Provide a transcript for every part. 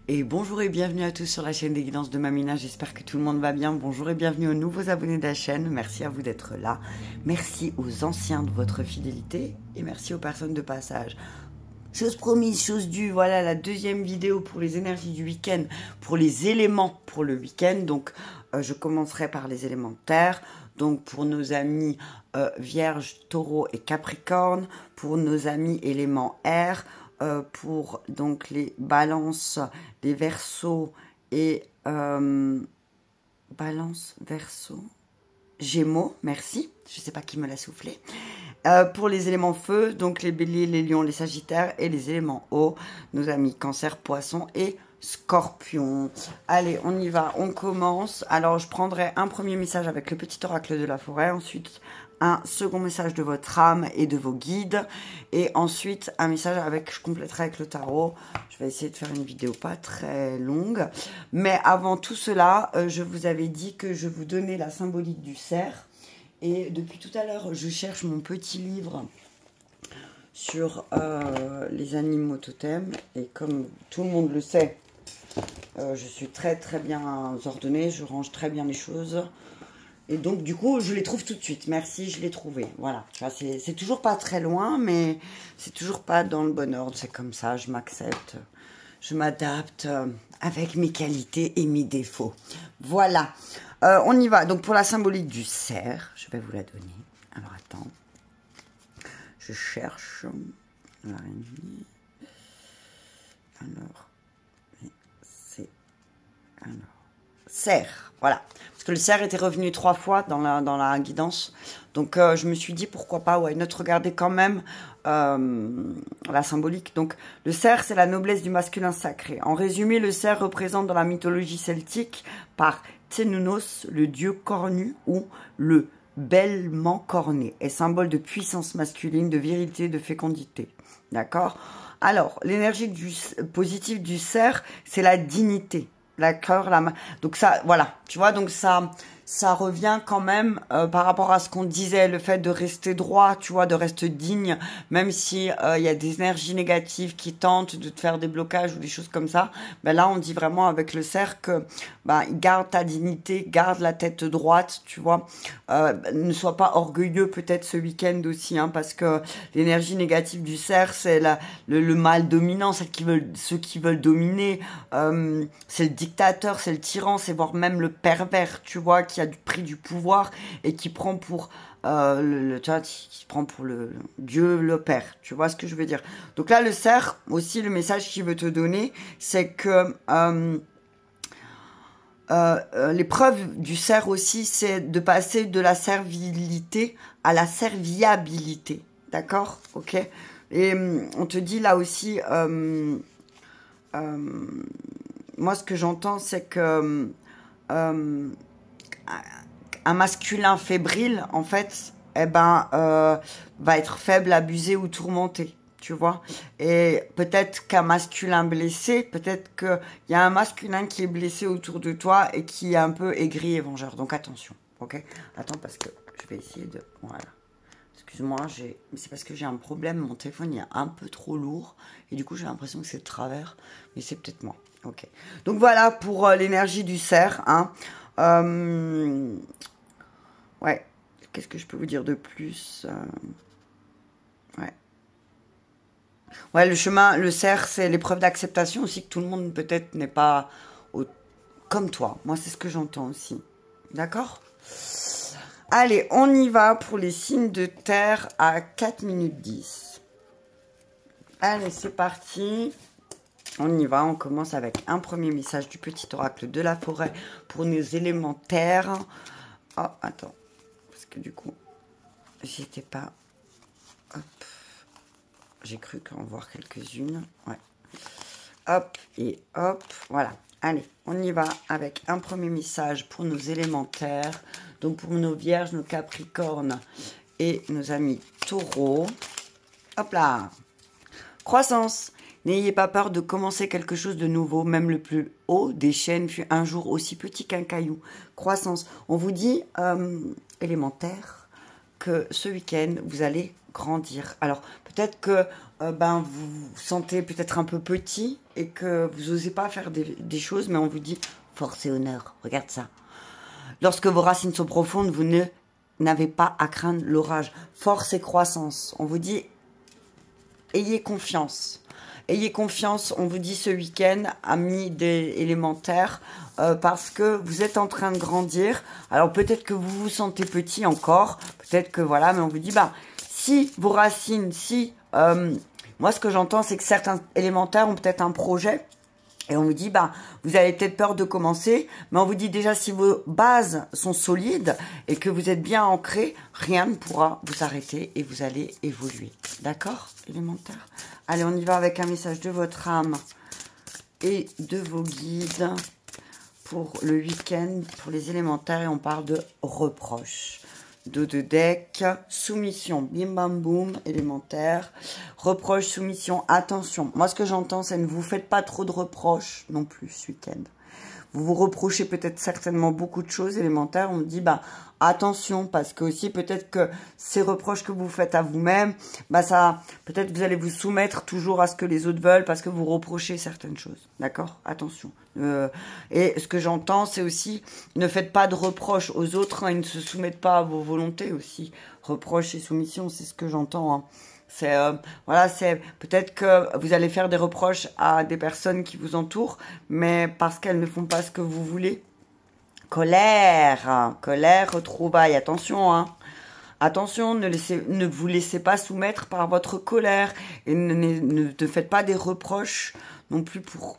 Et bonjour et bienvenue à tous sur la chaîne des guidances de Mamina, j'espère que tout le monde va bien. Bonjour et bienvenue aux nouveaux abonnés de la chaîne, merci à vous d'être là. Merci aux anciens de votre fidélité et merci aux personnes de passage. Chose promise, chose due, voilà la deuxième vidéo pour les énergies du week-end, pour les éléments pour le week-end. Donc je commencerai par les éléments de terre, donc pour nos amis Vierge, Taureau et Capricorne, pour nos amis éléments air, pour donc les balances, les verseaux et balance, verseau, gémeaux, merci, je ne sais pas qui me l'a soufflé. Pour les éléments feu, donc les béliers, les lions, les sagittaires et les éléments eau, nos amis cancer, poisson et scorpion. Allez, on y va, on commence. Alors, je prendrai un premier message avec le petit oracle de la forêt, ensuite un second message de votre âme et de vos guides, et ensuite un message avec, je compléterai avec le tarot. Je vais essayer de faire une vidéo pas très longue, mais avant tout cela, je vous avais dit que je vous donnais la symbolique du cerf, et depuis tout à l'heure, je cherche mon petit livre sur les animaux totems, et comme tout le monde le sait, je suis très bien ordonnée, je range très bien les choses. Et donc, du coup, je les trouve tout de suite. Merci, je l'ai trouvé. Voilà. C'est toujours pas très loin, mais c'est toujours pas dans le bon ordre. C'est comme ça, je m'accepte. Je m'adapte avec mes qualités et mes défauts. Voilà. On y va. Donc, pour la symbolique du cerf, je vais vous la donner. Alors, attends. Je cherche l'araignée. Alors, c'est... Alors... cerf, voilà. Parce que le cerf était revenu 3 fois dans la guidance. Donc, je me suis dit, pourquoi pas, ouais, notre regarder quand même la symbolique. Donc, le cerf, c'est la noblesse du masculin sacré. En résumé, le cerf représente dans la mythologie celtique par Cernunnos, le dieu cornu ou le bellement corné, est symbole de puissance masculine, de virilité, de fécondité. D'accord? Alors, l'énergie positive du cerf, c'est la dignité. D'accord, donc ça, voilà, tu vois, donc ça revient quand même par rapport à ce qu'on disait, le fait de rester droit, tu vois, de rester digne, même si il y a des énergies négatives qui tentent de te faire des blocages ou des choses comme ça. Ben là, on dit vraiment avec le cerf que garde ta dignité, garde la tête droite, tu vois, ne sois pas orgueilleux peut-être ce week-end aussi, hein, parce que l'énergie négative du cerf, c'est le mal dominant, ceux qui veulent dominer, c'est le dictateur, c'est le tyran, c'est voire même le pervers, tu vois, qui a pris du pouvoir et qui prend pour tu vois, qui prend pour le Dieu, le Père, tu vois ce que je veux dire. Donc là, le cerf, aussi, le message qu'il veut te donner, c'est que l'épreuve du cerf aussi, c'est de passer de la servilité à la serviabilité, d'accord, ok. Et on te dit là aussi, moi, ce que j'entends, c'est que un masculin fébrile, en fait, va être faible, abusé ou tourmenté, tu vois. Et peut-être qu'un masculin blessé, peut-être qu'il y a un masculin qui est blessé autour de toi et qui est un peu aigri et vengeur. Donc attention, ok? Attends, parce que je vais essayer de... Voilà. Excuse-moi, c'est parce que j'ai un problème, mon téléphone il est un peu trop lourd et du coup j'ai l'impression que c'est de travers, mais c'est peut-être moi. Ok. Donc voilà pour l'énergie du cerf. Hein. Ouais. Qu'est-ce que je peux vous dire de plus? Ouais. Ouais, le chemin, le cerf, c'est l'épreuve d'acceptation aussi que tout le monde peut-être n'est pas comme toi. Moi, c'est ce que j'entends aussi. D'accord? Allez, on y va pour les signes de terre à 4 minutes 10. Allez, c'est parti. On y va, on commence avec un premier message du petit oracle de la forêt pour nos éléments terre. Oh, attends, parce que du coup, j'y étais pas. Hop, j'ai cru qu'en voir quelques-unes. Ouais. Hop, et hop, voilà. Allez, on y va avec un premier message pour nos éléments terre. Donc pour nos vierges, nos capricornes et nos amis taureaux. Hop là. Croissance. N'ayez pas peur de commencer quelque chose de nouveau, même le plus haut des chaînes fut un jour aussi petit qu'un caillou. Croissance. On vous dit, élémentaire, que ce week-end, vous allez grandir. Alors, peut-être que ben, vous vous sentez peut-être un peu petit et que vous n'osez pas faire des choses, mais on vous dit force et honneur, regarde ça. Lorsque vos racines sont profondes, vous n'avez pas à craindre l'orage. Force et croissance. On vous dit, ayez confiance. Ayez confiance, on vous dit ce week-end, amis des élémentaires, parce que vous êtes en train de grandir. Alors peut-être que vous vous sentez petit encore, peut-être que voilà, mais on vous dit, bah, si vos racines, moi ce que j'entends, c'est que certains élémentaires ont peut-être un projet, et on vous dit, bah, vous avez peut-être peur de commencer, mais on vous dit déjà, si vos bases sont solides et que vous êtes bien ancrés, rien ne pourra vous arrêter et vous allez évoluer. D'accord, élémentaire? Allez, on y va avec un message de votre âme et de vos guides pour le week-end, pour les élémentaires, et on parle de reproche. Dos de deck, soumission, bim bam boum, élémentaire, reproche, soumission, attention. Moi, ce que j'entends, c'est ne vous faites pas trop de reproches non plus ce week-end. Vous vous reprochez peut-être certainement beaucoup de choses élémentaires. On me dit, bah, attention, parce que aussi peut-être que ces reproches que vous faites à vous-même, bah, ça, peut-être vous allez vous soumettre toujours à ce que les autres veulent parce que vous reprochez certaines choses. D'accord? Attention. Et ce que j'entends, c'est aussi, ne faites pas de reproches aux autres, hein, ils ne se soumettent pas à vos volontés aussi. Reproches et soumission, c'est ce que j'entends, hein. C'est voilà, c'est peut-être que vous allez faire des reproches à des personnes qui vous entourent, mais parce qu'elles ne font pas ce que vous voulez. Colère, colère, retrouvailles, attention, hein. Attention, ne vous laissez pas soumettre par votre colère et ne faites pas des reproches non plus pour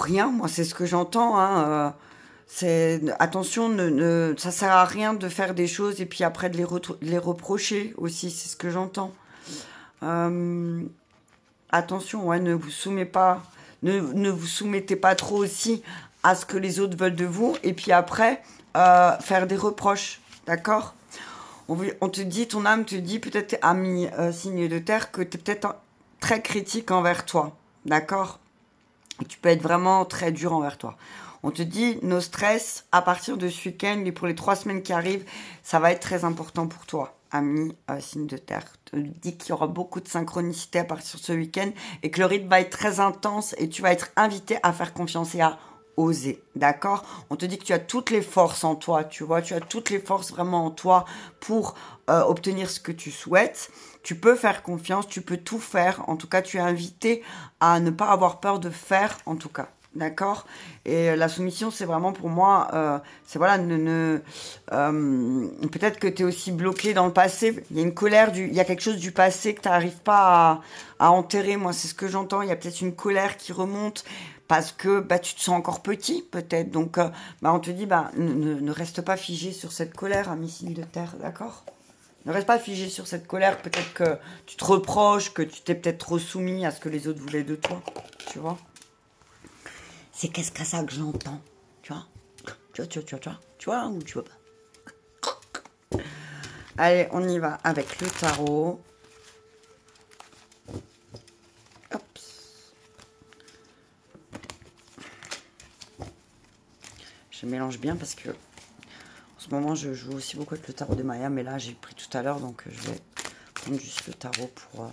rien. Moi, c'est ce que j'entends, hein. Attention, ça sert à rien de faire des choses et puis après de les reprocher aussi, c'est ce que j'entends. Attention, ouais, ne vous soumettez pas trop aussi à ce que les autres veulent de vous. Et puis après, faire des reproches, d'accord? On te dit, ton âme te dit, peut-être ami signe de terre, que tu es peut-être très critique envers toi, d'accord? Et tu peux être vraiment très dur envers toi. On te dit, nos stress, à partir de ce week-end et pour les 3 semaines qui arrivent, ça va être très important pour toi. Ami, signe de terre, te dit qu'il y aura beaucoup de synchronicité à partir de ce week-end et que le rythme va être très intense et tu vas être invité à faire confiance et à oser, d'accord? On te dit que tu as toutes les forces en toi, tu vois, tu as toutes les forces vraiment en toi pour obtenir ce que tu souhaites. Tu peux faire confiance, tu peux tout faire. En tout cas, tu es invité à ne pas avoir peur de faire, en tout cas. D'accord? Et la soumission, c'est vraiment pour moi, c'est voilà, peut-être que tu es aussi bloqué dans le passé. Il y a une colère, il y a quelque chose du passé que tu n'arrives pas à enterrer. Moi, c'est ce que j'entends. Il y a peut-être une colère qui remonte parce que bah, tu te sens encore petit, peut-être. Donc, bah, on te dit, bah, ne reste pas figé sur cette colère, ami signe de terre, d'accord? Ne reste pas figé sur cette colère. Peut-être que tu te reproches, que tu t'es peut-être trop soumis à ce que les autres voulaient de toi, tu vois? C'est qu'est-ce que ça que j'entends, tu vois? Tu vois ou tu vois pas? Allez, on y va avec le tarot. Hop. Je mélange bien parce que en ce moment, je joue aussi beaucoup avec le tarot de Maya, mais là, j'ai pris tout à l'heure, donc je vais prendre juste le tarot pour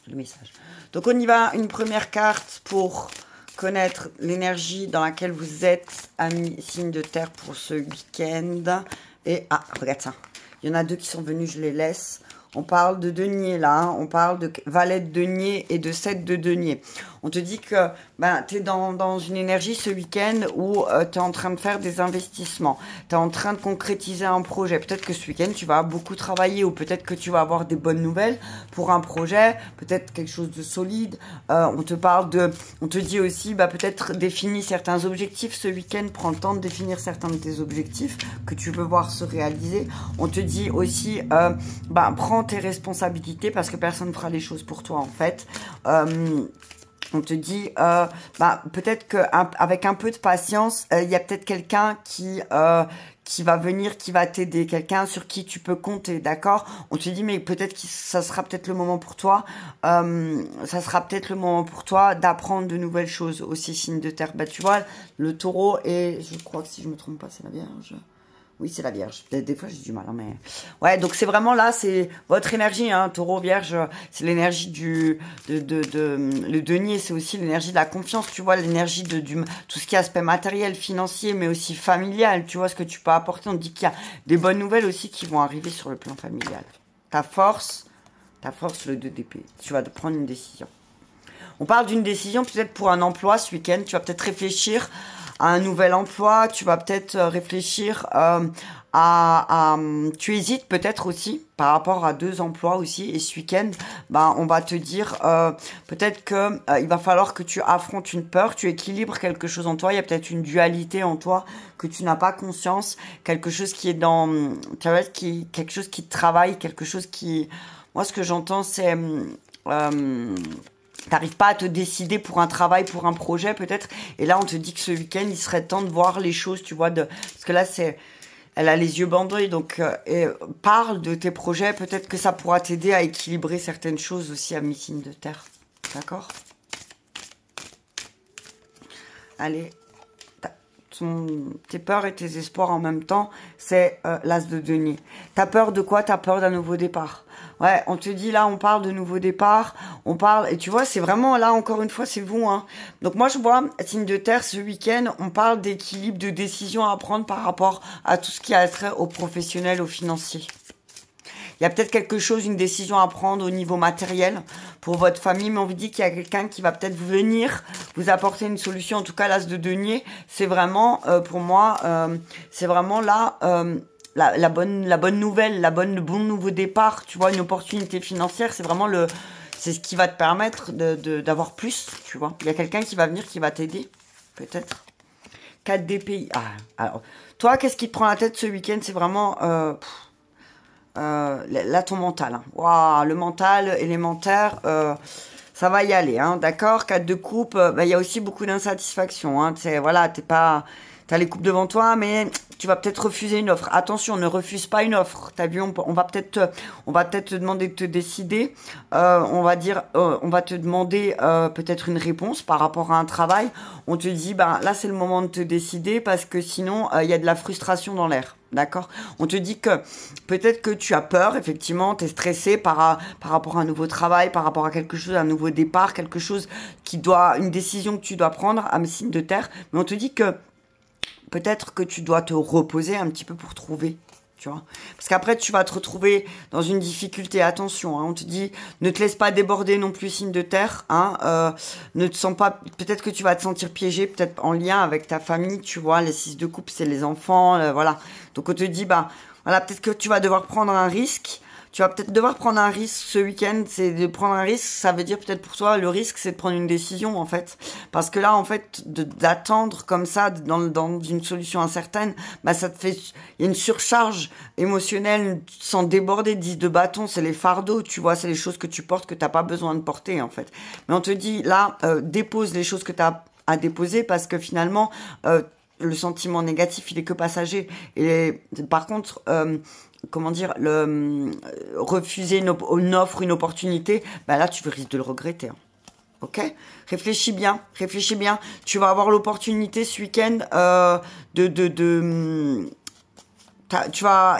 le message. Donc, on y va. Une première carte pour connaître l'énergie dans laquelle vous êtes, amis signe de terre, pour ce week-end. Et, ah, regarde ça. Il y en a 2 qui sont venus, je les laisse. On parle de denier, là. Hein. On parle de valet de denier et de 7 de denier. On te dit que ben, tu es dans une énergie ce week-end où tu es en train de faire des investissements. Tu es en train de concrétiser un projet. Peut-être que ce week-end, tu vas beaucoup travailler ou peut-être que tu vas avoir des bonnes nouvelles pour un projet. Peut-être quelque chose de solide. On te dit aussi, bah, peut-être définis certains objectifs ce week-end. Prends le temps de définir certains de tes objectifs que tu veux voir se réaliser. On te dit aussi, bah, prends tes responsabilités parce que personne ne fera les choses pour toi, en fait. On te dit, bah, peut-être qu'avec un peu de patience, il y a peut-être quelqu'un qui va venir, qui va t'aider, quelqu'un sur qui tu peux compter, d'accord? On te dit, mais peut-être que ça sera peut-être le moment pour toi, d'apprendre de nouvelles choses aussi, signe de terre. Bah, tu vois, le taureau et je crois que si je me trompe pas, c'est la Vierge. Oui, c'est la Vierge. Des fois, j'ai du mal, hein, mais... Ouais, donc c'est vraiment là, c'est votre énergie, hein, Taureau, Vierge, c'est l'énergie le denier, c'est aussi l'énergie de la confiance, tu vois, l'énergie tout ce qui est aspect matériel, financier, mais aussi familial, tu vois, ce que tu peux apporter. On te dit qu'il y a des bonnes nouvelles aussi qui vont arriver sur le plan familial. Ta force, le 2 d'épée. Tu vas prendre une décision. On parle d'une décision peut-être pour un emploi ce week-end. Tu vas peut-être réfléchir à un nouvel emploi. Tu vas peut-être réfléchir tu hésites peut-être aussi par rapport à 2 emplois aussi. Et ce week-end, ben, on va te dire peut-être que il va falloir que tu affrontes une peur. Tu équilibres quelque chose en toi. Il y a peut-être une dualité en toi que tu n'as pas conscience. Quelque chose qui est tu vois, quelque chose qui te travaille, quelque chose qui... Moi, ce que j'entends, c'est... t'arrives pas à te décider pour un travail, pour un projet peut-être. Et là, on te dit que ce week-end, il serait temps de voir les choses, tu vois. Parce que là, elle a les yeux bandés, donc parle de tes projets. Peut-être que ça pourra t'aider à équilibrer certaines choses aussi à mi-signe de terre. D'accord? Allez. Tes peurs et tes espoirs en même temps, c'est l'as de denier. T'as peur de quoi? T'as peur d'un nouveau départ. Ouais, on te dit là, on parle de nouveau départ, on parle, et tu vois, c'est vraiment là, encore une fois, c'est vous, hein. Donc moi, je vois, signe de terre, ce week-end, on parle d'équilibre, de décision à prendre par rapport à tout ce qui a trait au professionnel, au financier. Il y a peut-être quelque chose, une décision à prendre au niveau matériel pour votre famille, mais on vous dit qu'il y a quelqu'un qui va peut-être venir vous apporter une solution. En tout cas, l'as de denier, c'est vraiment, pour moi, c'est vraiment là... la bonne nouvelle, le bon nouveau départ, tu vois, une opportunité financière, c'est vraiment c'est ce qui va te permettre d'avoir plus, tu vois. Il y a quelqu'un qui va venir, qui va t'aider, peut-être. 4 DPI. Ah, alors, toi, qu'est-ce qui te prend la tête ce week-end? C'est vraiment, là, ton mental. Hein. Waouh, le mental élémentaire, ça va y aller, hein, d'accord? 4 de coupe, il y a aussi beaucoup d'insatisfaction, hein. Voilà, t'as les coupes devant toi, mais tu vas peut-être refuser une offre. Attention, ne refuse pas une offre. T'as vu, on va peut-être te demander de te décider. On va te demander peut-être une réponse par rapport à un travail. On te dit, ben là c'est le moment de te décider parce que sinon il y a de la frustration dans l'air. D'accord? On te dit que peut-être que tu as peur, effectivement, tu es stressé par rapport à un nouveau travail, par rapport à quelque chose, un nouveau départ, quelque chose une décision que tu dois prendre à signe de terre. Mais on te dit que peut-être que tu dois te reposer un petit peu pour trouver, tu vois. Parce qu'après, tu vas te retrouver dans une difficulté. Attention, hein, on te dit, ne te laisse pas déborder non plus, signe de terre. Hein, ne te sens pas... Peut-être que tu vas te sentir piégé, peut-être en lien avec ta famille, tu vois. Les 6 de coupe, c'est les enfants, voilà. Donc, on te dit, bah, voilà, peut-être que tu vas devoir prendre un risque. Tu vas peut-être devoir prendre un risque ce week-end. C'est de prendre un risque, ça veut dire peut-être pour toi, le risque, c'est de prendre une décision, en fait. Parce que là, en fait, d'attendre comme ça, dans une solution incertaine, bah, ça te fait, il y a une surcharge émotionnelle, sans déborder, 10 de bâton, c'est les fardeaux, tu vois, c'est les choses que tu portes que t'as pas besoin de porter, en fait. Mais on te dit, là, dépose les choses que t'as à déposer parce que finalement, le sentiment négatif, il est que passager. Et par contre, comment dire, refuser une offre, une opportunité, bah là, tu risques de le regretter. Hein. Ok? Réfléchis bien. Tu vas avoir l'opportunité ce week-end il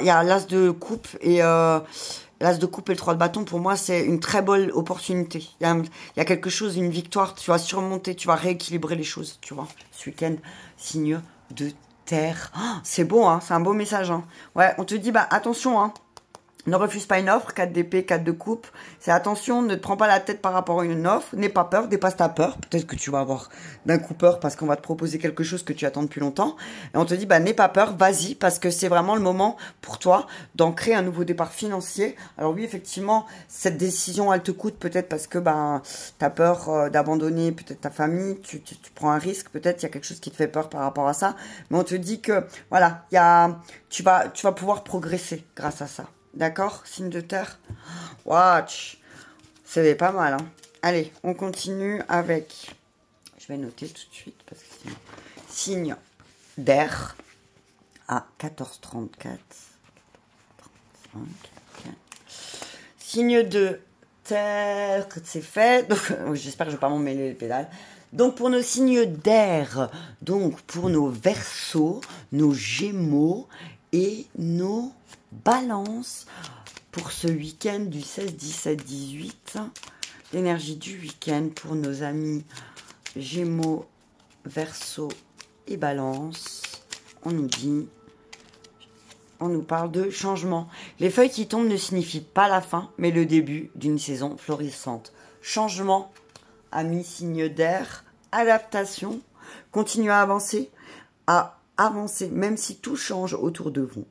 y a l'as de coupe et l'as de coupe et le 3 de bâton. Pour moi, c'est une très bonne opportunité. Il y a quelque chose, une victoire. Tu vas surmonter, tu vas rééquilibrer les choses, tu vois. Ce week-end, signe de terre. Oh, c'est beau, hein, c'est un beau message. Hein. Ouais, on te dit, bah attention, hein, ne refuse pas une offre, 4 d'épée, 4 de coupe. C'est attention, ne te prends pas la tête par rapport à une offre, n'aie pas peur, dépasse ta peur. Peut-être que tu vas avoir d'un coup peur parce qu'on va te proposer quelque chose que tu attends depuis longtemps. Et on te dit, bah n'aie pas peur, vas-y, parce que c'est vraiment le moment pour toi d'ancrer un nouveau départ financier. Alors oui, effectivement, cette décision, elle te coûte peut-être parce que bah, tu as peur d'abandonner peut-être ta famille, tu prends un risque, peut-être il y a quelque chose qui te fait peur par rapport à ça. Mais on te dit que, voilà, tu vas pouvoir progresser grâce à ça. D'accord? Signe de terre. Watch. C'est pas mal, hein. Allez, on continue avec... Je vais noter tout de suite parce que sinon... Signe d'air à 14h34. 35. Signe de terre, c'est fait. Donc, j'espère que je ne vais pas m'emmêler les pédales. Donc, pour nos signes d'air, donc pour nos Verseaux, nos Gémeaux et nos balances pour ce week-end du 16, 17, 18. L'énergie du week-end pour nos amis Gémeaux, Verseau et Balance. On nous dit, on nous parle de changement. Les feuilles qui tombent ne signifient pas la fin, mais le début d'une saison florissante. Changement, amis signe d'air, adaptation, continuez à avancer, même si tout change autour de vous.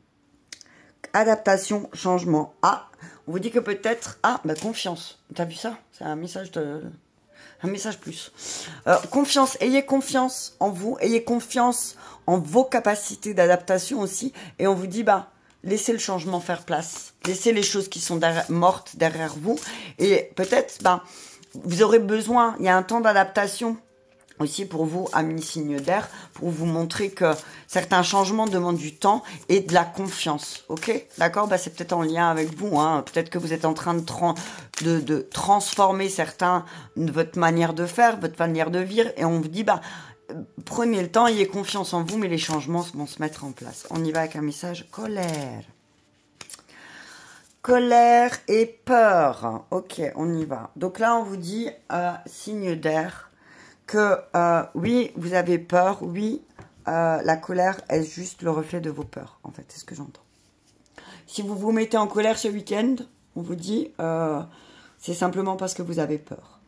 Adaptation, changement. Ah, on vous dit que peut-être... Ah, bah confiance. T'as vu ça? C'est un message de... Un message plus. Confiance, ayez confiance en vous, ayez confiance en vos capacités d'adaptation aussi. Et on vous dit, bah, laissez le changement faire place. Laissez les choses qui sont mortes derrière vous. Et peut-être, bah, vous aurez besoin, il y a un temps d'adaptation aussi pour vous, amis signe d'air, pour vous montrer que certains changements demandent du temps et de la confiance, ok? D'accord? Bah, c'est peut-être en lien avec vous, hein. Peut-être que vous êtes en train de transformer votre manière de faire, votre manière de vivre, et on vous dit, bah, prenez le temps, ayez confiance en vous, mais les changements vont se mettre en place. On y va avec un message colère. Colère et peur. Ok, on y va. Donc là, on vous dit, signe d'air, que oui, vous avez peur, oui, la colère est juste le reflet de vos peurs, en fait, c'est ce que j'entends. Si vous vous mettez en colère ce week-end, on vous dit, c'est simplement parce que vous avez peur.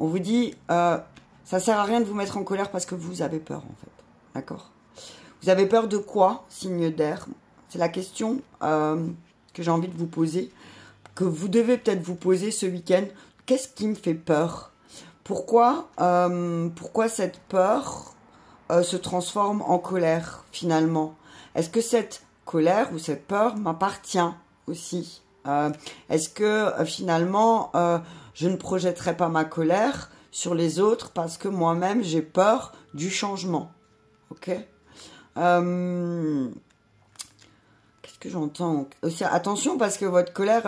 On vous dit, ça sert à rien de vous mettre en colère parce que vous avez peur, en fait, d'accord? Vous avez peur de quoi, signe d'air? C'est la question que j'ai envie de vous poser, que vous devez peut-être vous poser ce week-end. Qu'est-ce qui me fait peur? Pourquoi cette peur se transforme en colère, finalement? Est-ce que cette colère ou cette peur m'appartient aussi? Est-ce que, finalement, je ne projetterai pas ma colère sur les autres parce que moi-même, j'ai peur du changement? Ok? Qu'est-ce que j'entends? Aussi, attention, parce que votre colère,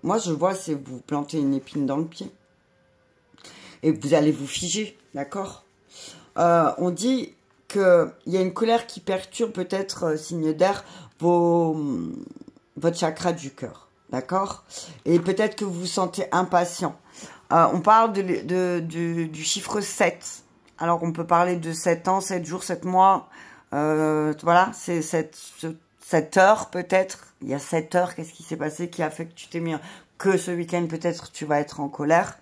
moi, je vois, c'est vous planter une épine dans le pied. Et vous allez vous figer, d'accord? On dit qu'il y a une colère qui perturbe peut-être, signe d'air, votre chakra du cœur, d'accord? Et peut-être que vous vous sentez impatient. On parle du chiffre 7. Alors, on peut parler de 7 ans, 7 jours, 7 mois. Voilà, c'est 7 heures peut-être. Il y a 7 heures, qu'est-ce qui s'est passé qui a fait que tu t'es mis... Que ce week-end, peut-être, tu vas être en colère.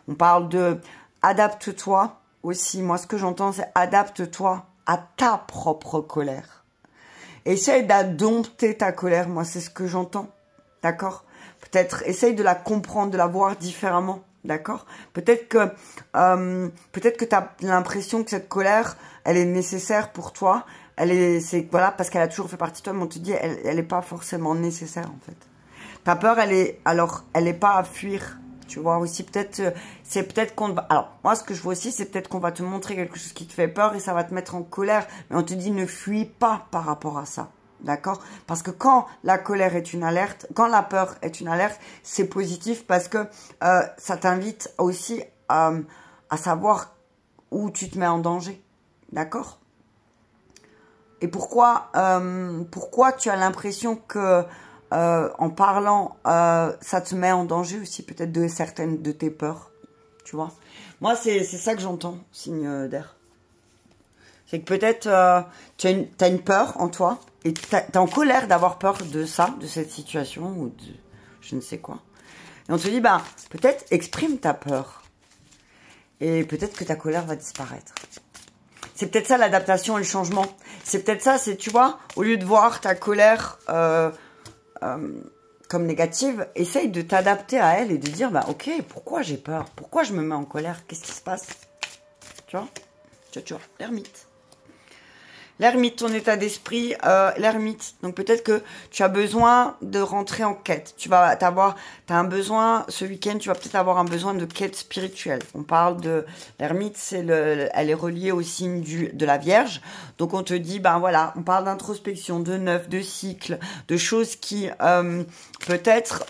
On parle de adapte-toi aussi. Moi, ce que j'entends, c'est adapte-toi à ta propre colère. Essaye d'addompter ta colère. Moi, c'est ce que j'entends. D'accord? Peut-être, essaye de la comprendre, de la voir différemment. D'accord? Peut-être que tu as l'impression que cette colère, elle est nécessaire pour toi. Voilà, parce qu'elle a toujours fait partie de toi, mais on te dit, elle n'est pas forcément nécessaire, en fait. Ta peur, elle est pas à fuir. Tu vois aussi, c'est peut-être qu'on va... Alors, moi, ce que je vois aussi, c'est peut-être qu'on va te montrer quelque chose qui te fait peur et ça va te mettre en colère. Mais on te dit, ne fuis pas par rapport à ça. D'accord? Parce que quand la colère est une alerte, quand la peur est une alerte, c'est positif parce que ça t'invite aussi à savoir où tu te mets en danger. D'accord? Et pourquoi tu as l'impression que... en parlant, ça te met en danger aussi peut-être de certaines de tes peurs, tu vois. Moi, c'est ça que j'entends, signe d'air. C'est que peut-être tu as une peur en toi et tu es en colère d'avoir peur de ça, de cette situation ou de je ne sais quoi. Et on te dit, bah, peut-être exprime ta peur et peut-être que ta colère va disparaître. C'est peut-être ça l'adaptation et le changement. C'est peut-être ça, c'est, tu vois, au lieu de voir ta colère... comme négative, essaye de t'adapter à elle et de dire, bah ok, pourquoi j'ai peur? Pourquoi je me mets en colère? Qu'est-ce qui se passe? Tu vois? Tu vois, l'ermite. L'ermite, ton état d'esprit, l'ermite. Donc peut-être que tu as besoin de rentrer en quête. T'as un besoin, ce week-end, tu vas peut-être avoir un besoin de quête spirituelle. On parle de l'ermite, elle est reliée au signe de la Vierge. Donc on te dit, ben voilà, on parle d'introspection, de neuf, de cycle, de choses qui peut-être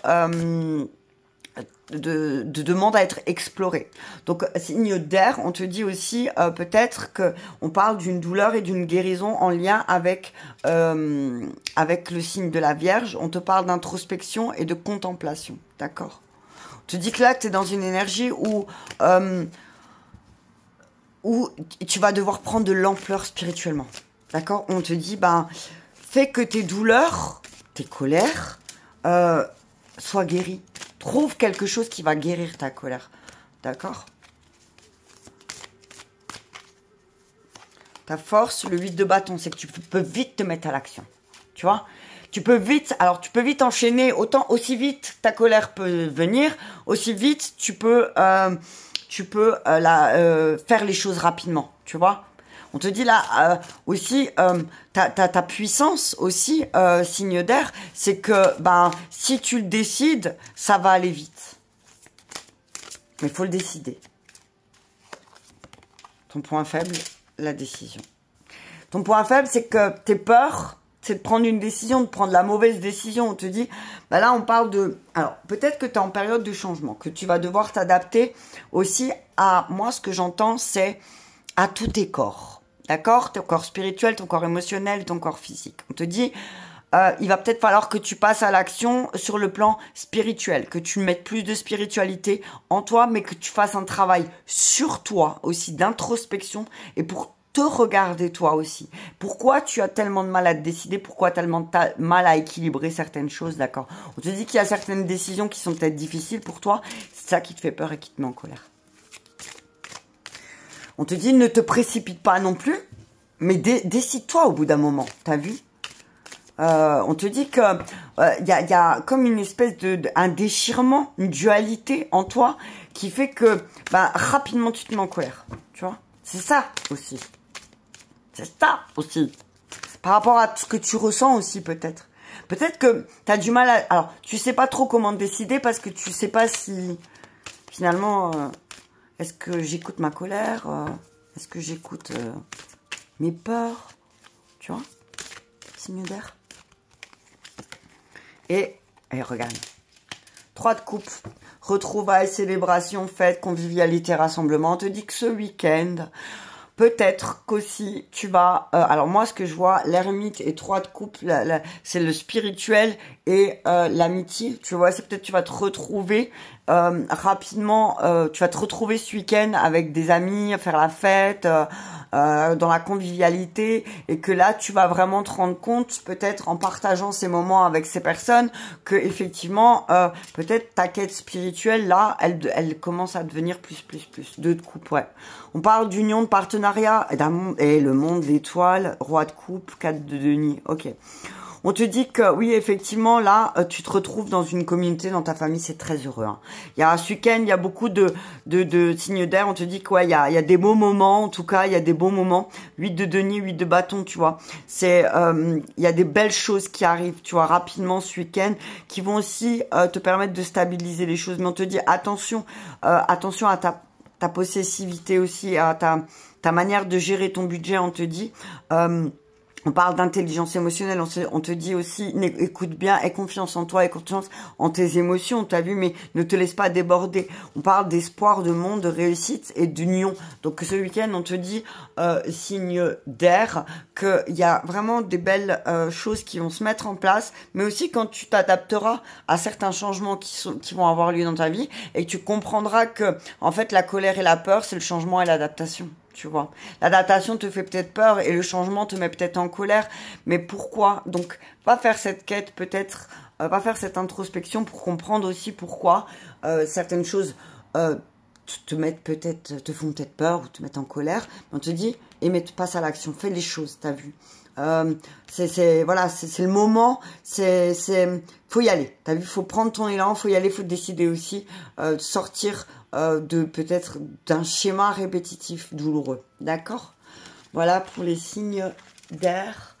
demande à être explorée. Donc, signe d'air, on te dit aussi peut-être que on parle d'une douleur et d'une guérison en lien avec le signe de la Vierge. On te parle d'introspection et de contemplation, d'accord? On te dit que là, tu es dans une énergie où tu vas devoir prendre de l'ampleur spirituellement, d'accord? On te dit, ben, fais que tes douleurs, tes colères, soient guéries. Trouve quelque chose qui va guérir ta colère. D'accord? Ta force, le 8 de bâton, c'est que tu peux vite te mettre à l'action. Tu vois? Tu peux vite enchaîner aussi vite ta colère peut venir, aussi vite tu peux faire les choses rapidement. Tu vois? On te dit là aussi, ta puissance aussi, signe d'air, c'est que ben, si tu le décides, ça va aller vite. Mais il faut le décider. Ton point faible, la décision. Ton point faible, c'est que tes peurs, c'est de prendre une décision, de prendre la mauvaise décision. On te dit, ben là on parle de... Alors, peut-être que tu es en période de changement, que tu vas devoir t'adapter aussi à... Moi, ce que j'entends, c'est à tous tes corps. D'accord? Ton corps spirituel, ton corps émotionnel, ton corps physique. On te dit, il va peut-être falloir que tu passes à l'action sur le plan spirituel, que tu mettes plus de spiritualité en toi, mais que tu fasses un travail sur toi aussi, d'introspection, et pour te regarder toi aussi. Pourquoi tu as tellement de mal à te décider? Pourquoi tellement de mal à équilibrer certaines choses? D'accord? On te dit qu'il y a certaines décisions qui sont peut-être difficiles pour toi. C'est ça qui te fait peur et qui te met en colère. On te dit, ne te précipite pas non plus, mais décide-toi au bout d'un moment. T'as vu? On te dit que y a comme une espèce un déchirement, une dualité en toi qui fait que bah, rapidement tu te mets en colère. Tu vois? C'est ça aussi. C'est ça aussi. Par rapport à ce que tu ressens aussi peut-être. Peut-être que tu as du mal à... Alors, tu sais pas trop comment décider parce que tu sais pas si finalement... Est-ce que j'écoute ma colère? Est-ce que j'écoute mes peurs? Tu vois? Signe d'air. Et regarde. 3 de coupe. Retrouvailles, célébration, fête, convivialité, rassemblement. On te dit que ce week-end, peut-être qu'aussi tu vas... alors moi, ce que je vois, l'ermite et 3 de coupe, c'est le spirituel et l'amitié. Tu vois, c'est peut-être tu vas te retrouver rapidement. Tu vas te retrouver ce week-end avec des amis, faire la fête, dans la convivialité. Et que là, tu vas vraiment te rendre compte, peut-être en partageant ces moments avec ces personnes, que effectivement, peut-être ta quête spirituelle, là, elle commence à devenir plus. 2 de coupe, ouais. On parle d'union, de partenariat, et le monde, l'étoile, roi de coupe, 4 de denier. Ok. On te dit que oui, effectivement, là, tu te retrouves dans une communauté, dans ta famille, c'est très heureux. Hein. Il y a ce week-end, il y a beaucoup de signes d'air. On te dit qu'il y a des beaux moments, en tout cas, il y a des beaux moments. 8 de denier, 8 de bâton, tu vois. C'est, il y a des belles choses qui arrivent, tu vois, rapidement ce week-end, qui vont aussi te permettre de stabiliser les choses. Mais on te dit attention à ta possessivité aussi, à ta manière de gérer ton budget. On te dit... on parle d'intelligence émotionnelle, on te dit aussi, écoute bien, aie confiance en toi, aie confiance en tes émotions, t'as vu, mais ne te laisse pas déborder. On parle d'espoir, de monde, de réussite et d'union. Donc ce week-end, on te dit, signe d'air, qu'il y a vraiment des belles choses qui vont se mettre en place, mais aussi quand tu t'adapteras à certains changements qui vont avoir lieu dans ta vie, et que tu comprendras que, en fait, la colère et la peur, c'est le changement et l'adaptation. Tu vois, l'adaptation te fait peut-être peur et le changement te met peut-être en colère. Mais pourquoi? Donc, va faire cette quête peut-être, va faire cette introspection pour comprendre aussi pourquoi certaines choses te mettent peut-être, te font peut-être peur ou te mettent en colère. Mais on te dit, passe à l'action, fais les choses, t'as vu. Voilà, c'est le moment, faut y aller. T'as vu, faut prendre ton élan, faut y aller, faut décider aussi de sortir peut-être d'un schéma répétitif douloureux. D'accord? Voilà pour les signes d'air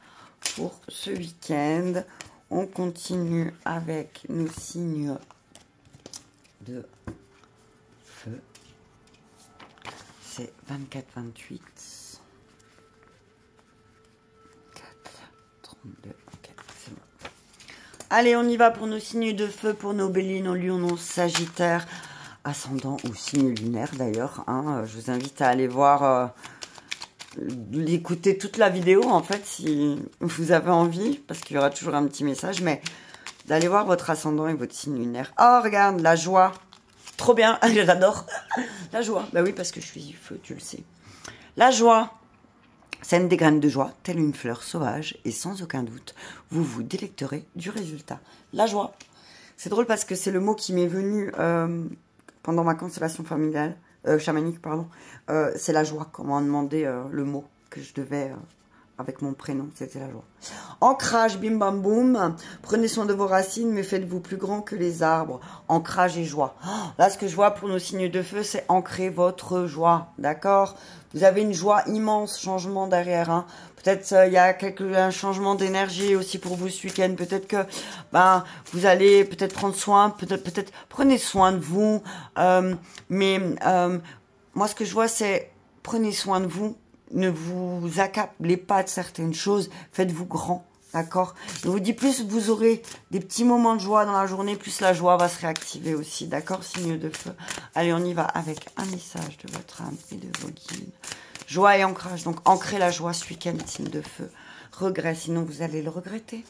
pour ce week-end. On continue avec nos signes de feu. C'est 24-28. 4, 32. Ok, c'est bon. Allez, on y va pour nos signes de feu, pour nos béliers, nos lions, nos sagittaires, ascendant ou signe lunaire d'ailleurs. Hein. Je vous invite à aller voir, écouter toute la vidéo en fait, si vous avez envie, parce qu'il y aura toujours un petit message, mais d'aller voir votre ascendant et votre signe lunaire. Oh, regarde, la joie. Trop bien, j'adore. La joie. Bah oui, parce que je suis du feu, tu le sais. La joie. Sème des graines de joie, telle une fleur sauvage, et sans aucun doute, vous vous délecterez du résultat. La joie. C'est drôle parce que c'est le mot qui m'est venu pendant ma constellation familiale, chamanique, pardon. C'est la joie, quand on m'a demandé le mot que je devais, avec mon prénom, c'était la joie. Ancrage, bim bam boum, prenez soin de vos racines, mais faites-vous plus grand que les arbres. Ancrage et joie. Oh, là, ce que je vois pour nos signes de feu, c'est ancrer votre joie, d'accord? Vous avez une joie immense, changement derrière. Hein. Peut-être il y a un changement d'énergie aussi pour vous ce week-end. Peut-être que vous allez peut-être prendre soin, peut-être prenez soin de vous. Moi, ce que je vois, c'est prenez soin de vous. Ne vous accablez pas de certaines choses. Faites-vous grand. D'accord? Je vous dis, plus vous aurez des petits moments de joie dans la journée, plus la joie va se réactiver aussi. D'accord? Signe de feu. Allez, on y va avec un message de votre âme et de vos guides. Joie et ancrage. Donc, ancrez la joie ce week-end, signe de feu. Regret, sinon vous allez le regretter.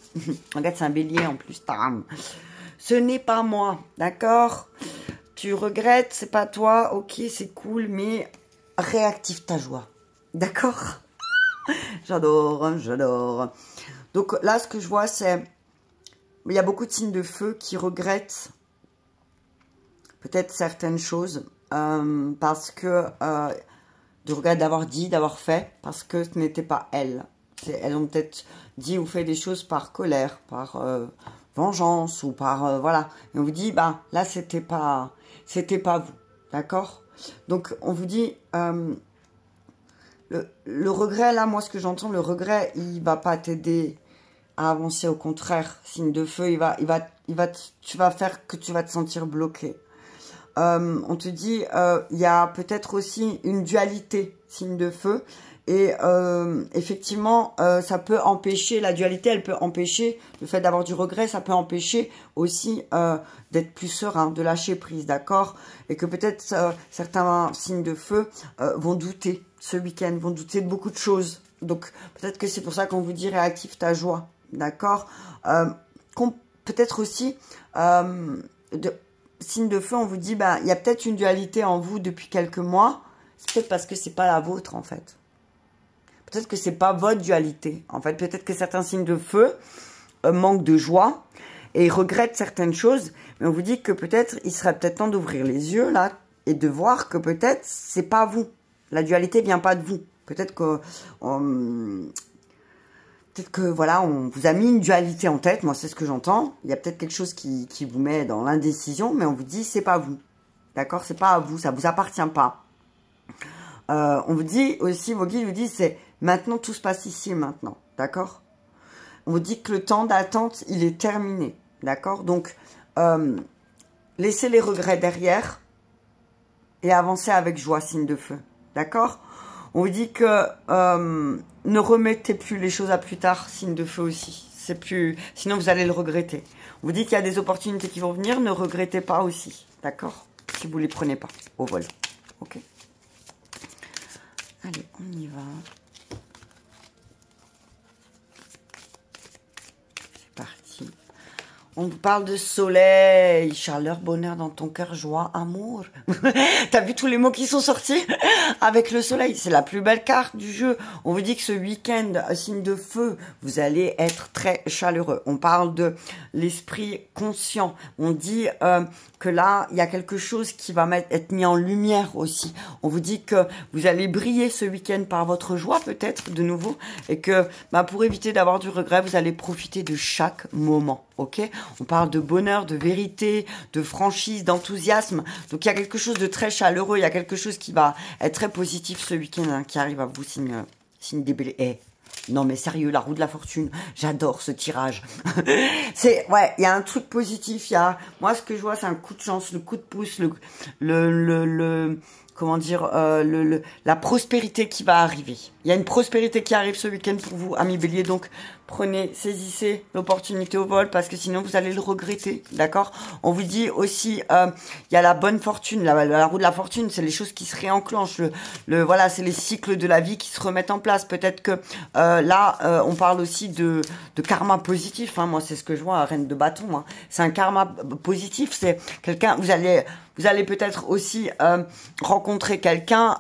Regarde, c'est un bélier en plus. Tam. Ce n'est pas moi. D'accord? Tu regrettes, c'est pas toi. Ok, c'est cool, mais réactive ta joie. D'accord? J'adore, j'adore. Donc là, ce que je vois, c'est... Il y a beaucoup de signes de feu qui regrettent peut-être certaines choses parce que... de regretter d'avoir dit, d'avoir fait, parce que ce n'était pas elles. Elles ont peut-être dit ou fait des choses par colère, par vengeance ou par... voilà. Et on vous dit, là, c'était pas vous. D'accord? Donc, on vous dit... le regret, là, moi, ce que j'entends, le regret, il va pas t'aider à avancer. Au contraire, signe de feu, tu vas faire que tu vas te sentir bloqué. On te dit, il y a peut-être aussi une dualité, signe de feu. Et effectivement, ça peut empêcher, la dualité, elle peut empêcher, le fait d'avoir du regret, ça peut empêcher aussi d'être plus serein, de lâcher prise, d'accord? Et que peut-être certains signes de feu vont douter ce week-end, vont douter de beaucoup de choses. Donc, peut-être que c'est pour ça qu'on vous dit réactive ta joie, d'accord? Peut-être aussi, signe de feu, on vous dit, il y a peut-être une dualité en vous depuis quelques mois. C'est peut-être parce que c'est pas la vôtre, en fait. Peut-être que c'est pas votre dualité. En fait, peut-être que certains signes de feu manquent de joie et regrettent certaines choses. Mais on vous dit que peut-être, il serait peut-être temps d'ouvrir les yeux, là, et de voir que peut-être, c'est pas vous. La dualité vient pas de vous. Peut-être que... voilà, on vous a mis une dualité en tête. Moi, c'est ce que j'entends. Il y a peut-être quelque chose qui vous met dans l'indécision, mais on vous dit, c'est pas vous. D'accord? C'est pas à vous, ça vous appartient pas. On vous dit aussi, vos guides vous disent, c'est maintenant, tout se passe ici et maintenant. D'accord? On vous dit que le temps d'attente, il est terminé. D'accord? Donc, laissez les regrets derrière et avancez avec joie, signe de feu. D'accord? On vous dit que ne remettez plus les choses à plus tard, signe de feu aussi. C'est plus, sinon vous allez le regretter. On vous dit qu'il y a des opportunités qui vont venir, ne regrettez pas aussi. D'accord? Si vous ne les prenez pas au vol. Ok? Allez, on y va. C'est parti. On vous parle de soleil, chaleur, bonheur dans ton cœur, joie, amour. T'as vu tous les mots qui sont sortis avec le soleil? C'est la plus belle carte du jeu. On vous dit que ce week-end, signe de feu, vous allez être très chaleureux. On parle de l'esprit conscient. On dit que là, il y a quelque chose qui va être mis en lumière aussi. On vous dit que vous allez briller ce week-end par votre joie peut-être de nouveau. Et que pour éviter d'avoir du regret, vous allez profiter de chaque moment. Ok? On parle de bonheur, de vérité, de franchise, d'enthousiasme. Donc, il y a quelque chose de très chaleureux. Il y a quelque chose qui va être très positif ce week-end qui arrive à vous, signe des béliers. Non, mais sérieux, la roue de la fortune. J'adore ce tirage. Ouais, il y a un truc positif. Moi, ce que je vois, c'est un coup de chance, le coup de pouce, comment dire, la prospérité qui va arriver. Il y a une prospérité qui arrive ce week-end pour vous, amis bélier. Donc, saisissez l'opportunité au vol parce que sinon, vous allez le regretter. D'accord? On vous dit aussi, il y a la bonne fortune, la roue de la fortune. C'est les choses qui se réenclenchent. Voilà, c'est les cycles de la vie qui se remettent en place. Peut-être que là, on parle aussi de karma positif. Hein. Moi, c'est ce que je vois, reine de bâton. Hein. C'est un karma positif. C'est quelqu'un, vous allez peut-être aussi rencontrer quelqu'un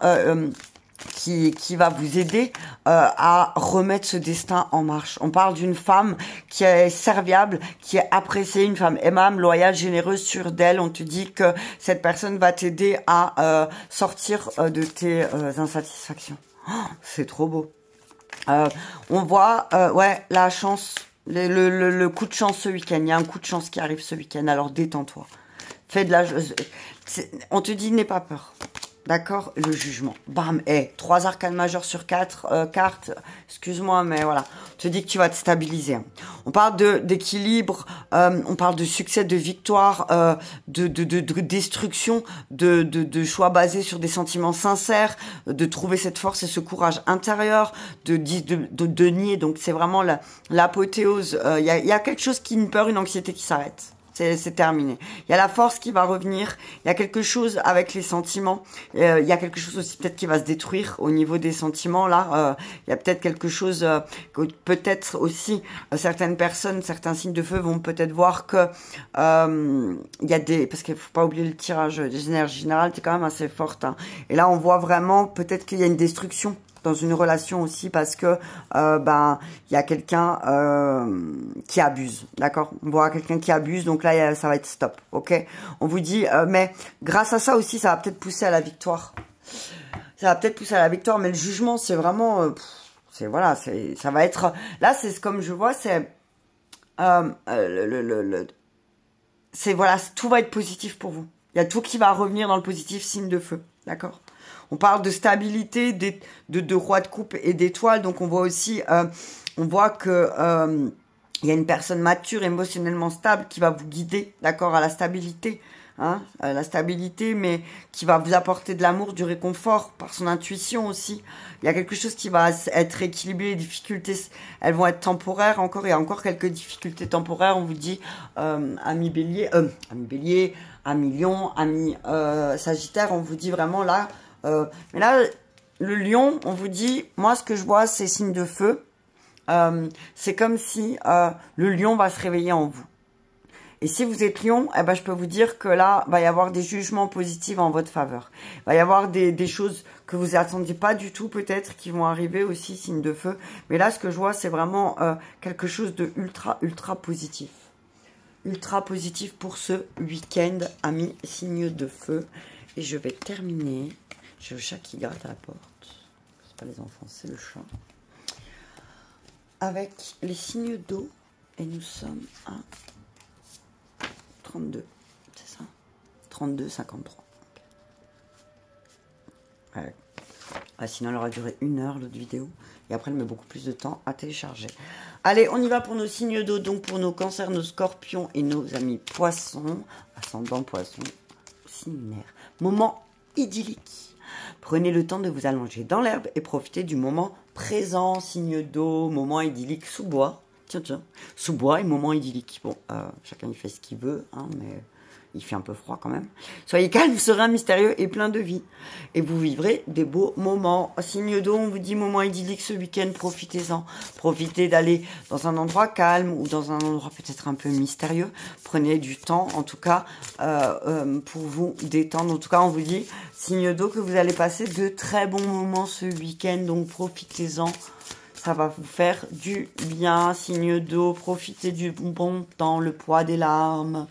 qui va vous aider à remettre ce destin en marche. On parle d'une femme qui est serviable, qui est appréciée, une femme aimable, loyale, généreuse, sûre d'elle. On te dit que cette personne va t'aider à sortir de tes insatisfactions. Oh, c'est trop beau. On voit, ouais, la chance, le coup de chance ce week-end. Il y a un coup de chance qui arrive ce week-end. Alors détends-toi. Fais de la... On te dit, n'aie pas peur. D'accord? Le jugement. Bam. 3 arcanes majeures sur 4 cartes. Excuse-moi, mais voilà. On te dit que tu vas te stabiliser. On parle d'équilibre. On parle de succès, de victoire, de destruction, de choix basés sur des sentiments sincères, de trouver cette force et ce courage intérieur, de nier. Donc, c'est vraiment l'apothéose. Il y a quelque chose une peur, une anxiété qui s'arrête. C'est terminé. Il y a la force qui va revenir. Il y a quelque chose avec les sentiments. Il y a quelque chose aussi peut-être qui va se détruire au niveau des sentiments. Là, il y a peut-être quelque chose peut-être aussi certaines personnes, certains signes de feu vont peut-être voir que il y a des... Parce qu'il faut pas oublier le tirage des énergies générales, c'est quand même assez forte. Hein. Et là, on voit vraiment peut-être qu'il y a une destruction dans une relation aussi parce que il y a quelqu'un qui abuse, d'accord? On voit quelqu'un qui abuse, donc là ça va être stop, ok? On vous dit, mais grâce à ça aussi, ça va peut-être pousser à la victoire. Ça va peut-être pousser à la victoire, mais le jugement, c'est vraiment, voilà, ça va être, là c'est comme je vois, c'est voilà, tout va être positif pour vous. Il y a tout qui va revenir dans le positif, signe de feu, d'accord? On parle de stabilité, de roi de coupe et d'étoiles. Donc, on voit aussi, on voit que il y a une personne mature, émotionnellement stable qui va vous guider, d'accord, à la stabilité. Hein, la stabilité, mais qui va vous apporter de l'amour, du réconfort, par son intuition aussi. Il y a quelque chose qui va être équilibré, les difficultés, elles vont être temporaires encore, il y a encore quelques difficultés temporaires, on vous dit, amis bélier, amis lion, amis sagittaire, on vous dit vraiment là, mais là, le lion, on vous dit, moi ce que je vois, c'est signe de feu, c'est comme si le lion va se réveiller en vous. Et si vous êtes lion, eh ben, je peux vous dire que là, il va y avoir des jugements positifs en votre faveur. Il va y avoir des choses que vous attendiez pas du tout, peut-être, qui vont arriver aussi, signe de feu. Mais là, ce que je vois, c'est vraiment quelque chose de ultra positif. Ultra positif pour ce week-end, amis, signe de feu. Et je vais terminer. J'ai le chat qui gratte à la porte. C'est pas les enfants, c'est le chat. Avec les signes d'eau. Et nous sommes à 32, c'est ça? 32, 53. Ouais. Ah, sinon, elle aura duré 1 heure, l'autre vidéo. Et après, elle met beaucoup plus de temps à télécharger. Allez, on y va pour nos signes d'eau. Donc, pour nos cancers, nos scorpions et nos amis poissons. Ascendant poisson, signe air. Moment idyllique. Prenez le temps de vous allonger dans l'herbe et profitez du moment présent. Signe d'eau, moment idyllique sous bois. Tiens, sous bois et moment idyllique. Bon, chacun il fait ce qu'il veut, hein, mais il fait un peu froid quand même. Soyez calme, serein, mystérieux et plein de vie. Et vous vivrez des beaux moments. Signe d'eau, on vous dit moment idyllique ce week-end, profitez-en. Profitez d'aller dans un endroit calme ou dans un endroit peut-être un peu mystérieux. Prenez du temps, en tout cas, pour vous détendre. En tout cas, on vous dit, signe d'eau, que vous allez passer de très bons moments ce week-end, donc profitez-en. Ça va vous faire du bien, signe d'eau, profitez du bon temps, le poids des larmes.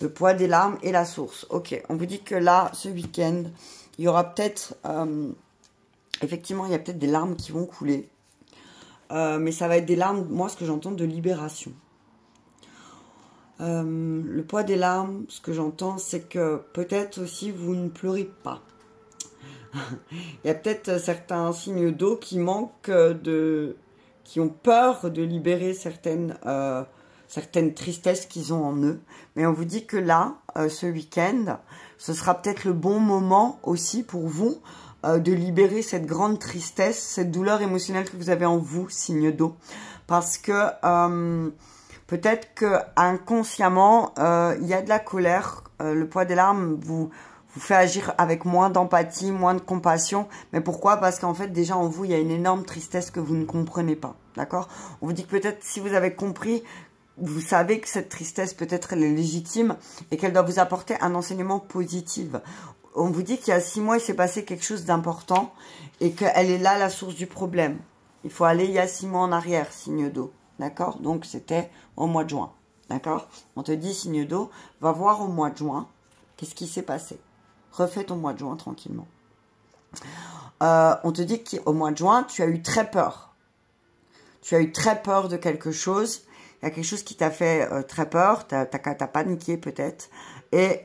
Le poids des larmes et la source. Ok, on vous dit que là, ce week-end, il y aura peut-être... effectivement, il y a peut-être des larmes qui vont couler. Mais ça va être des larmes, moi, ce que j'entends, de libération. Le poids des larmes, ce que j'entends, c'est que peut-être aussi, vous ne pleurez pas. Il y a peut-être certains signes d'eau qui manquent qui ont peur de libérer certaines tristesses qu'ils ont en eux. Mais on vous dit que là, ce week-end, ce sera peut-être le bon moment aussi pour vous de libérer cette grande tristesse, cette douleur émotionnelle que vous avez en vous, signe d'eau. Parce que peut-être que inconsciemment, il y a de la colère. Le poids des larmes vous fait agir avec moins d'empathie, moins de compassion. Mais pourquoi? Parce qu'en fait, déjà en vous, il y a une énorme tristesse que vous ne comprenez pas. D'accord? On vous dit que peut-être si vous avez compris, vous savez que cette tristesse, peut-être, elle est légitime et qu'elle doit vous apporter un enseignement positif. On vous dit qu'il y a 6 mois, il s'est passé quelque chose d'important et qu'elle est là la source du problème. Il faut aller il y a 6 mois en arrière, signe d'eau. D'accord? Donc, c'était au mois de juin. D'accord? On te dit, signe d'eau, va voir au mois de juin qu'est-ce qui s'est passé. Refais ton mois de juin tranquillement. On te dit qu'au mois de juin, tu as eu très peur. Tu as eu très peur de quelque chose. Il y a quelque chose qui t'a fait très peur. T'as paniqué peut-être. Et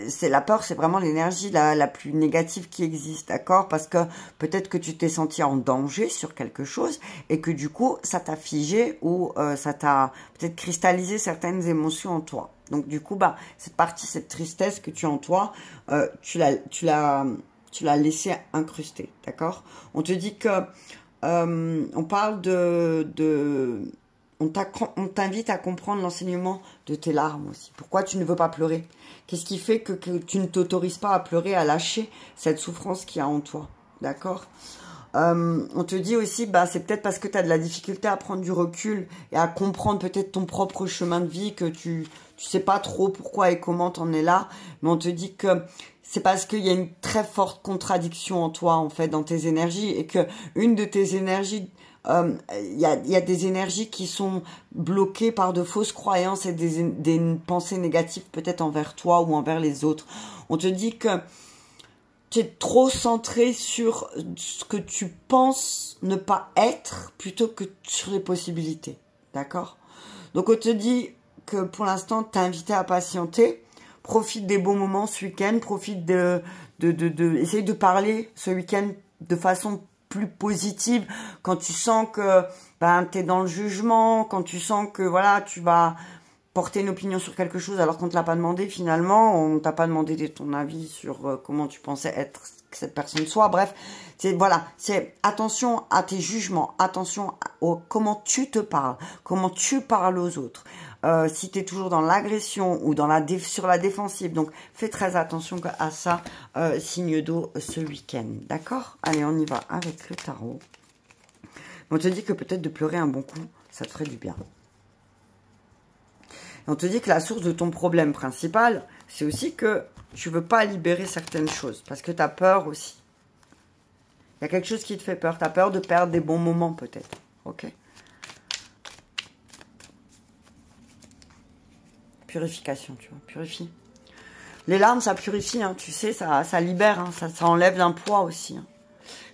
c'est la peur, c'est vraiment l'énergie la plus négative qui existe, d'accord? Parce que peut-être que tu t'es senti en danger sur quelque chose et que du coup, ça t'a figé ou ça t'a peut-être cristallisé certaines émotions en toi. Donc du coup, bah, cette partie, cette tristesse que tu as en toi, tu l'as laissé incruster, d'accord? On te dit que on parle on t'invite à comprendre l'enseignement de tes larmes aussi. Pourquoi tu ne veux pas pleurer? Qu'est-ce qui fait que tu ne t'autorises pas à pleurer, à lâcher cette souffrance qu'il y a en toi? D'accord? On te dit aussi, bah, c'est peut-être parce que tu as de la difficulté à prendre du recul et à comprendre peut-être ton propre chemin de vie, que tu sais pas trop pourquoi et comment t'en es là. Mais on te dit que c'est parce qu'il y a une très forte contradiction en toi, en fait, dans tes énergies, et que une de tes énergies, il y a des énergies qui sont bloquées par de fausses croyances et des pensées négatives peut-être envers toi ou envers les autres. On te dit que tu es trop centré sur ce que tu penses ne pas être plutôt que sur les possibilités. D'accord? Donc on te dit que pour l'instant, t'es invité à patienter. Profite des bons moments ce week-end. Profite essaye de parler ce week-end de façon plus positive. Quand tu sens que ben, tu es dans le jugement, quand tu sens que voilà, tu vas porter une opinion sur quelque chose alors qu'on ne te l'a pas demandé finalement, on t'a pas demandé ton avis sur comment tu pensais être que cette personne soit. Bref, c'est attention à tes jugements, attention comment tu te parles, comment tu parles aux autres. Si tu es toujours dans l'agression ou sur la défensive, donc fais très attention à ça, signe d'eau ce week-end. D'accord? Allez, on y va avec le tarot. On te dit que peut-être de pleurer un bon coup, ça te ferait du bien. On te dit que la source de ton problème principal, c'est aussi que tu veux pas libérer certaines choses. Parce que tu as peur aussi. Il y a quelque chose qui te fait peur. Tu as peur de perdre des bons moments peut-être. Ok? Purification, tu vois. Purifie. Les larmes, ça purifie, hein, tu sais, ça libère. Hein, ça enlève d'un poids aussi. Hein.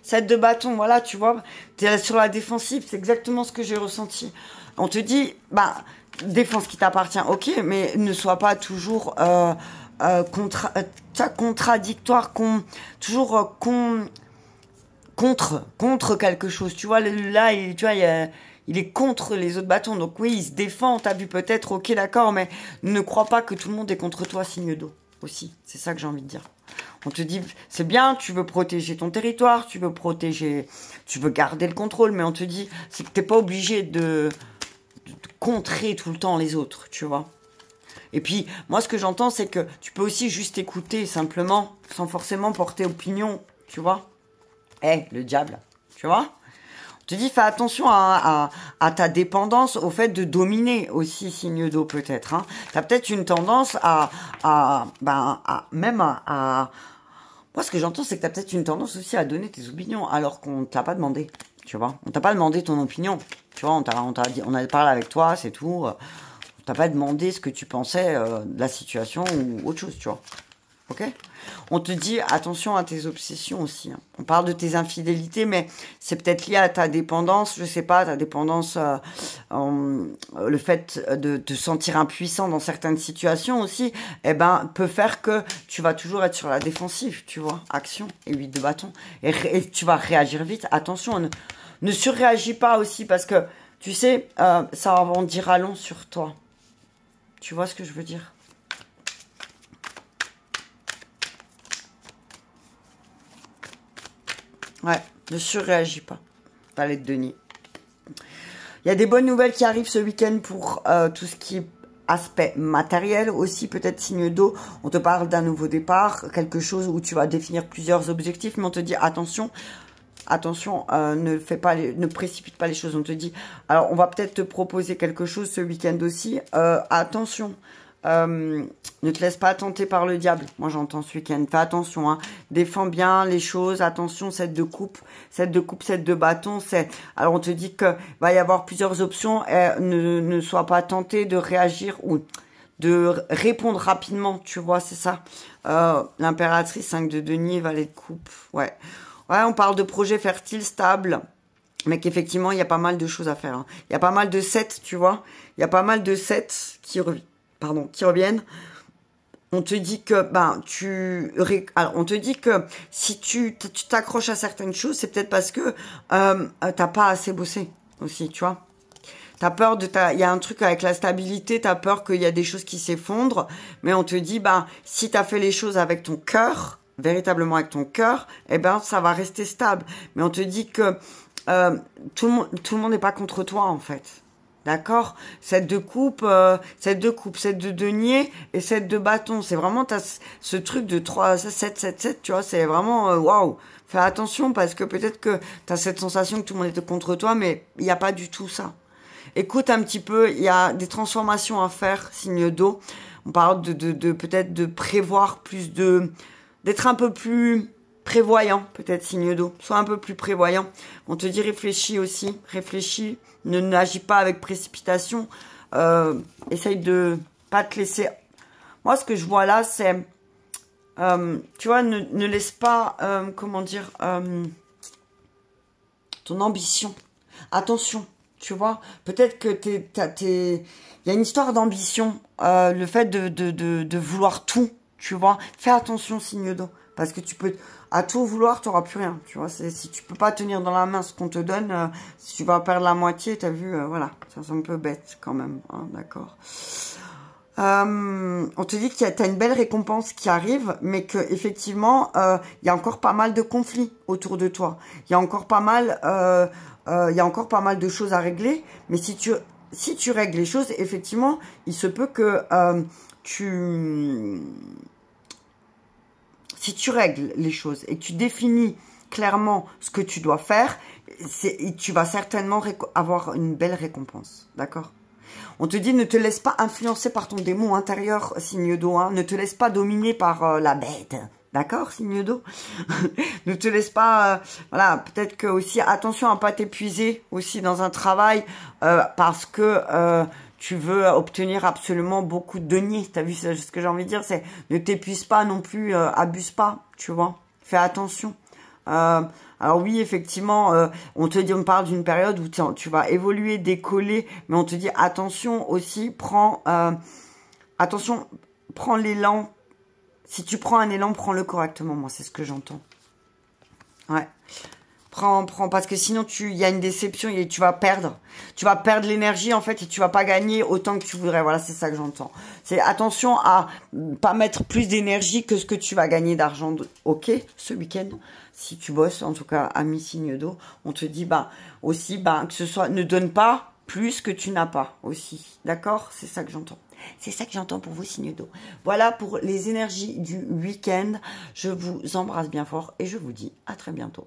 7 de bâton, voilà, tu vois. Tu es sur la défensive. C'est exactement ce que j'ai ressenti. On te dit, bah... défense qui t'appartient, ok, mais ne sois pas toujours contradictoire, toujours contre quelque chose. Tu vois, là, il est contre les autres bâtons. Donc oui, il se défend, t'as vu peut-être, ok, d'accord, mais ne crois pas que tout le monde est contre toi, signe d'eau aussi. C'est ça que j'ai envie de dire. On te dit, c'est bien, tu veux protéger ton territoire, tu veux garder le contrôle, mais on te dit, c'est que t'es pas obligé de contrer tout le temps les autres, tu vois. Et puis, moi, ce que j'entends, c'est que tu peux aussi juste écouter, simplement, sans forcément porter opinion, tu vois. Le diable, tu vois. On te dit, fais attention à ta dépendance, au fait de dominer aussi, signe d'eau, peut-être. Hein. Tu as peut-être une tendance moi, ce que j'entends, c'est que tu as peut-être une tendance aussi à donner tes opinions, alors qu'on ne t'a pas demandé, tu vois. On t'a pas demandé ton opinion. Tu vois, on a parlé avec toi, c'est tout. On t'a pas demandé ce que tu pensais de la situation ou autre chose, tu vois. Ok? On te dit attention à tes obsessions aussi. Hein. On parle de tes infidélités, mais c'est peut-être lié à ta dépendance, je sais pas, ta dépendance, le fait de te sentir impuissant dans certaines situations aussi, peut faire que tu vas toujours être sur la défensive, tu vois. Action et 8 de bâton. Et tu vas réagir vite. Attention, ne surréagis pas aussi parce que, tu sais, ça va en dire à long sur toi. Tu vois ce que je veux dire? Ouais, ne surréagis pas. Valet de denier. Il y a des bonnes nouvelles qui arrivent ce week-end pour tout ce qui est aspect matériel. Aussi, peut-être signe d'eau, on te parle d'un nouveau départ, quelque chose où tu vas définir plusieurs objectifs, mais on te dit attention, attention, ne précipite pas les choses. On te dit, alors on va peut-être te proposer quelque chose ce week-end aussi. Attention, ne te laisse pas tenter par le diable. Moi j'entends ce week-end. Fais attention, hein. Défends bien les choses. Attention, 7 de coupe, 7 de bâton. Alors on te dit que va y avoir plusieurs options. Ne sois pas tenté de réagir ou de répondre rapidement. Tu vois, c'est ça. L'impératrice, 5 de denier, valet de coupe. Ouais. Ouais, on parle de projets fertiles, stables, mais qu'effectivement, il y a pas mal de choses à faire. Hein. Il y a pas mal de sets, tu vois. Il y a pas mal de sets qui reviennent. On te dit que, alors, on te dit que si tu t'accroches à certaines choses, c'est peut-être parce que t'as pas assez bossé aussi, tu vois. T'as peur il y a un truc avec la stabilité, t'as peur qu'il y a des choses qui s'effondrent, mais on te dit, si t'as fait les choses avec ton cœur, véritablement avec ton cœur, eh ben, ça va rester stable. Mais on te dit que tout le monde n'est pas contre toi, en fait. D'accord? 7 de coupe, 7 de denier et 7 de bâton. C'est vraiment, ce truc de 3, 7, 7, 7, tu vois, c'est vraiment, waouh. Fais attention parce que peut-être que t'as cette sensation que tout le monde est contre toi, mais il n'y a pas du tout ça. Écoute un petit peu, il y a des transformations à faire, signe d'eau. On parle de peut-être de prévoir plus d'être un peu plus prévoyant, peut-être signe d'eau. Sois un peu plus prévoyant. On te dit réfléchis aussi, réfléchis. Ne n'agis pas avec précipitation. Essaye de pas te laisser. Moi, ce que je vois là, c'est, tu vois, ne laisse pas, comment dire, ton ambition. Attention, tu vois. Peut-être que il y a une histoire d'ambition. Le fait de vouloir tout, tu vois. Fais attention, signe d'eau. Parce que tu peux, à tout vouloir, tu n'auras plus rien, tu vois. Si tu peux pas tenir dans la main ce qu'on te donne, si tu vas perdre la moitié, tu as vu, voilà. Ça, c'est un peu bête quand même, hein, d'accord. On te dit que tu as une belle récompense qui arrive, mais que effectivement, il y a encore pas mal de conflits autour de toi. Il y a encore pas mal, de choses à régler. Mais si tu règles les choses, effectivement, il se peut que si tu règles les choses et que tu définis clairement ce que tu dois faire, tu vas certainement avoir une belle récompense, d'accord? On te dit, ne te laisse pas influencer par ton démon intérieur, signe d'eau, hein. Ne te laisse pas dominer par la bête, d'accord, signe d'eau? Ne te laisse pas, voilà, peut-être que aussi, attention à ne pas t'épuiser aussi dans un travail, parce que tu veux obtenir absolument beaucoup de deniers. T'as vu ce que j'ai envie de dire? C'est ne t'épuise pas non plus, abuse pas, tu vois. Fais attention. Alors oui, effectivement, on parle d'une période où tu vas évoluer, décoller, mais on te dit attention aussi, prends l'élan. Si tu prends un élan, prends-le correctement. Moi, c'est ce que j'entends. Ouais. Prends, parce que sinon, il y a une déception et tu vas perdre. Tu vas perdre l'énergie, en fait, et tu vas pas gagner autant que tu voudrais. Voilà, c'est ça que j'entends. C'est attention à pas mettre plus d'énergie que ce que tu vas gagner d'argent. Ok, ce week-end, si tu bosses, en tout cas, ami signe d'eau, on te dit, aussi, que ce soit, ne donne pas plus que tu n'as pas, aussi. D'accord? C'est ça que j'entends. C'est ça que j'entends pour vous, signe d'eau. Voilà pour les énergies du week-end. Je vous embrasse bien fort et je vous dis à très bientôt.